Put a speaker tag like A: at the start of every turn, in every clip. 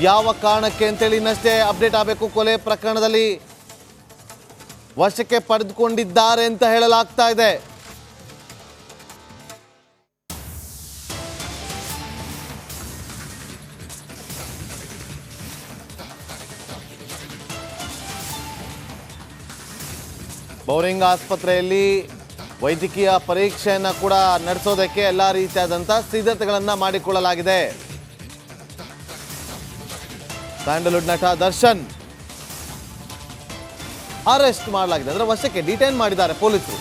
A: ಯಾವ ಕಾರಣಕ್ಕೆ ಅಂತೇಳಿ ಇನ್ನಷ್ಟೇ ಅಪ್ಡೇಟ್ ಆಗಬೇಕು. ಕೊಲೆ ಪ್ರಕರಣದಲ್ಲಿ ವಶಕ್ಕೆ ಪಡೆದುಕೊಂಡಿದ್ದಾರೆ ಅಂತ ಹೇಳಲಾಗ್ತಾ ಇದೆ. ಬೌರಿಂಗ್ ಆಸ್ಪತ್ರೆಯಲ್ಲಿ ವೈದ್ಯಕೀಯ ಪರೀಕ್ಷೆಯನ್ನು ಕೂಡ ನಡೆಸೋದಕ್ಕೆ ಎಲ್ಲ ರೀತಿಯಾದಂಥ ಸಿದ್ಧತೆಗಳನ್ನು ಮಾಡಿಕೊಳ್ಳಲಾಗಿದೆ. ಸ್ಯಾಂಡಲ್ವುಡ್ ನಟ ದರ್ಶನ್ ಅರೆಸ್ಟ್ ಮಾಡಲಾಗಿದೆ, ಅಂದರೆ ವಶಕ್ಕೆ ಡಿಟೈನ್ ಮಾಡಿದ್ದಾರೆ ಪೊಲೀಸರು.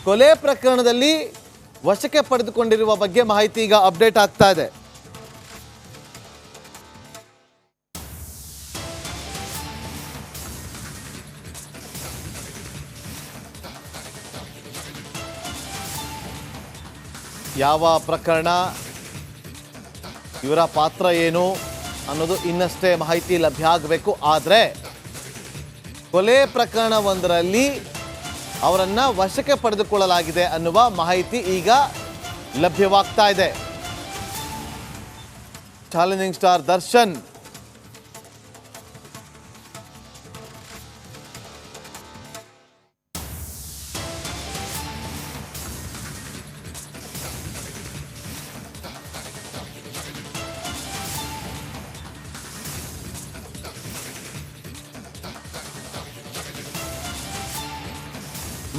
A: ಕೊಲೆ ಪ್ರಕರಣದಲ್ಲಿ ವಶಕ್ಕೆ ಪಡೆದುಕೊಂಡಿರುವ ಬಗ್ಗೆ ಮಾಹಿತಿ ಈಗ ಅಪ್ಡೇಟ್ ಆಗ್ತಾ ಇದೆ. ಯಾವ ಪ್ರಕರಣ, ಇವರ ಪಾತ್ರ ಏನು ಅನ್ನೋದು ಇನ್ನಷ್ಟೇ ಮಾಹಿತಿ ಲಭ್ಯ ಆಗಬೇಕು. ಆದರೆ ಕೊಲೆ ಪ್ರಕರಣವೊಂದರಲ್ಲಿ ಅವರನ್ನು ವಶಕ್ಕೆ ಪಡೆದುಕೊಳ್ಳಲಾಗಿದೆ ಅನ್ನುವ ಮಾಹಿತಿ ಈಗ ಲಭ್ಯವಾಗ್ತಾ ಇದೆ. ಚಾಲೆಂಜಿಂಗ್ ಸ್ಟಾರ್ ದರ್ಶನ್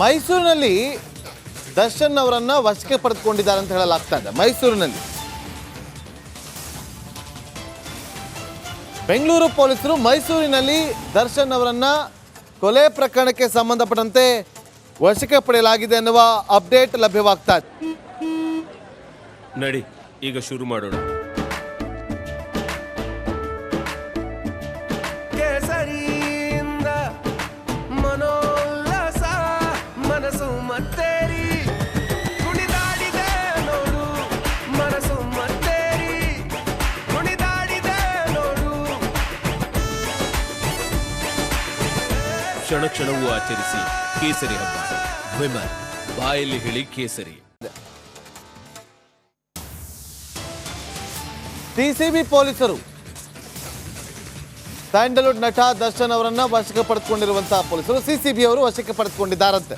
A: ಮೈಸೂರಿನಲ್ಲಿ ದರ್ಶನ್ ಅವರನ್ನ ವಶಕ್ಕೆ ಪಡೆದುಕೊಂಡಿದ್ದಾರೆ ಅಂತ ಹೇಳಲಾಗ್ತಾ ಇದೆ. ಮೈಸೂರಿನಲ್ಲಿ ಬೆಂಗಳೂರು ಪೊಲೀಸರು ಮೈಸೂರಿನಲ್ಲಿ ದರ್ಶನ್ ಅವರನ್ನ ಕೊಲೆ ಪ್ರಕರಣಕ್ಕೆ ಸಂಬಂಧಪಟ್ಟಂತೆ ವಶಕ್ಕೆ ಪಡೆಯಲಾಗಿದೆ ಅನ್ನುವ ಅಪ್ಡೇಟ್ ಲಭ್ಯವಾಗ್ತಾ ಇದೆ.
B: ನಡಿ ಈಗ ಶುರು ಮಾಡೋಣ. ಕ್ಷಣ ಕ್ಷಣವೂ ಆಚರಿಸಿ ಕೇಸರಿ ಹಬ್ಬ. ವಿಮಲ್ ಬಾಯಲ್ಲಿ ಹೇಳಿ ಕೇಸರಿ.
A: ಟಿಸಿಬಿ ಪೊಲೀಸರು ಸ್ಯಾಂಡಲ್ವುಡ್ ನಟ ದರ್ಶನ್ ಅವರನ್ನ ವಶಕ್ಕೆ ಪಡೆದುಕೊಂಡಿರುವಂತಹ ಪೊಲೀಸರು ಸಿಸಿಬಿ ಅವರು ವಶಕ್ಕೆ ಪಡೆದುಕೊಂಡಿದ್ದಾರಂತೆ.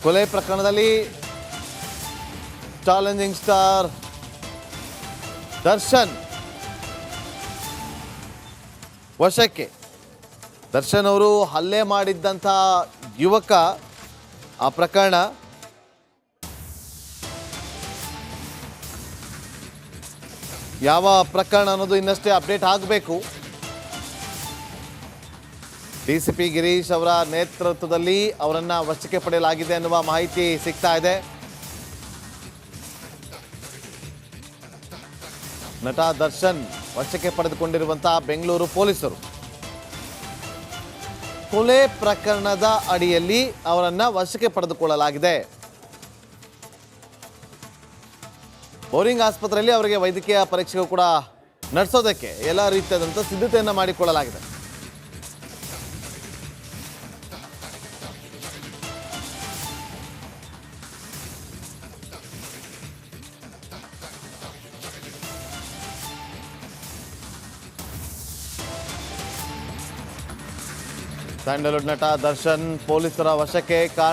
A: ಕೊಲೆ ಪ್ರಕರಣದಲ್ಲಿ ಚಾಲೆಂಜಿಂಗ್ ಸ್ಟಾರ್ ದರ್ಶನ್ ವಶಕ್ಕೆ. ದರ್ಶನ್ ಅವರು ಹಲ್ಲೆ ಮಾಡಿದ್ದಂಥ ಯುವಕ, ಆ ಪ್ರಕರಣ ಯಾವ ಪ್ರಕರಣ ಅನ್ನೋದು ಇನ್ನಷ್ಟೇ ಅಪ್ಡೇಟ್ ಆಗಬೇಕು. ಡಿಸಿಪಿ ಗಿರೀಶ್ ಅವರ ನೇತೃತ್ವದಲ್ಲಿ ಅವರನ್ನು ವಶಕ್ಕೆ ಪಡೆಯಲಾಗಿದೆ ಅನ್ನುವ ಮಾಹಿತಿ ಸಿಗ್ತಾ ಇದೆ. ನಟ ದರ್ಶನ್ ವಶಕ್ಕೆ ಪಡೆದುಕೊಂಡಿರುವಂತಹ ಬೆಂಗಳೂರು ಪೊಲೀಸರು ಕೊಲೆ ಪ್ರಕರಣದ ಅಡಿಯಲ್ಲಿ ಅವರನ್ನ ವಶಕ್ಕೆ ಪಡೆದುಕೊಳ್ಳಲಾಗಿದೆ. ಬೌರಿಂಗ್ ಆಸ್ಪತ್ರೆಯಲ್ಲಿ ಅವರಿಗೆ ವೈದ್ಯಕೀಯ ಪರೀಕ್ಷೆಗೂ ಕೂಡ ನಡೆಸೋದಕ್ಕೆ ಎಲ್ಲ ರೀತಿಯಾದಂಥ ಸಿದ್ಧತೆಯನ್ನು ಮಾಡಿಕೊಳ್ಳಲಾಗಿದೆ. ಸ್ಯಾಂಡಲ್ವುಡ್ ನಟ ದರ್ಶನ್ ಪೊಲೀಸರ ವಶಕ್ಕೆ.